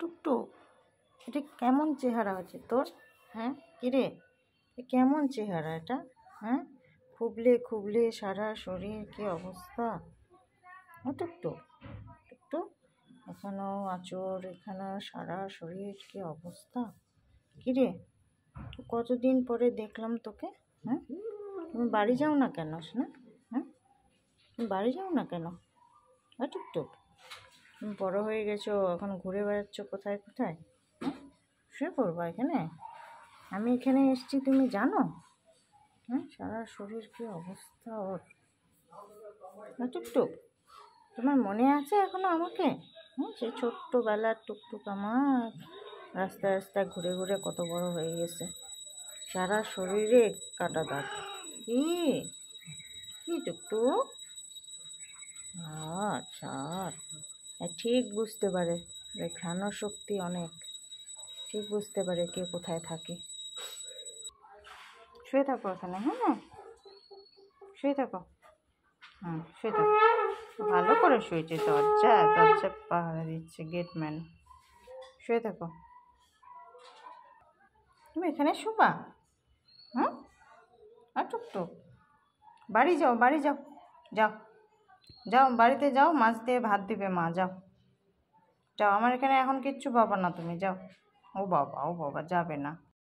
টুকটুক, এটা কেমন চেহারা আছে তোর? হ্যাঁ কিরে, কেমন চেহারা এটা? হ্যাঁ, খুবলে খুবলে সারা শরীর, কি অবস্থা! টুকটুক, টুকটুক, এখানেও আঁচড়, এখানে সারা শরীর, কি অবস্থা! কিরে, কতদিন পরে দেখলাম তোকে। হ্যাঁ, তুমি বাড়ি যাও না কেন না? হ্যাঁ, তুমি বাড়ি যাও না কেন? টুকটুক, তুমি বড় হয়ে গেছো, এখন ঘুরে বেড়াচ্ছ কোথায় কোথায়? হ্যাঁ, শুয়ে পড়বা এখানে? আমি এখানে এসেছি তুমি জানো? হ্যাঁ, সারা শরীর কি অবস্থা ওর। টুকটুক, তোমার মনে আছে এখনো আমাকে? হ্যাঁ, সেই ছোট্টবেলার টুকটুক আমার রাস্তায় রাস্তায় ঘুরে ঘুরে কত বড় হয়ে গেছে, সারা শরীরে কাটা দাগ। কি কি টুকটুক? আচ্ছা, ঠিক বুঝতে পারে, ঘ্রাণ শক্তি অনেক, ঠিক বুঝতে পারে কে কোথায় থাকে। শুয়ে থাকো এখানে, হ্যাঁ শুয়ে থাকো। শুয়ে থাকো, ভালো করে শুয়েছে, দরজা দরজা পাহারা দিচ্ছে গেটম্যান। শুয়ে থাকো, তুমি এখানে শোবা? হ্যাঁ, আর টুকটুক, বাড়ি যাও, বাড়ি যাও, যাও যাও, বাড়িতে যাও, মাছ দিয়ে ভাত দিবে মা, যাও যাও, আমার এখানে এখন কিচ্ছু পাবা না তুমি, যাও। ও বাবা, ও বাবা, যাবে না।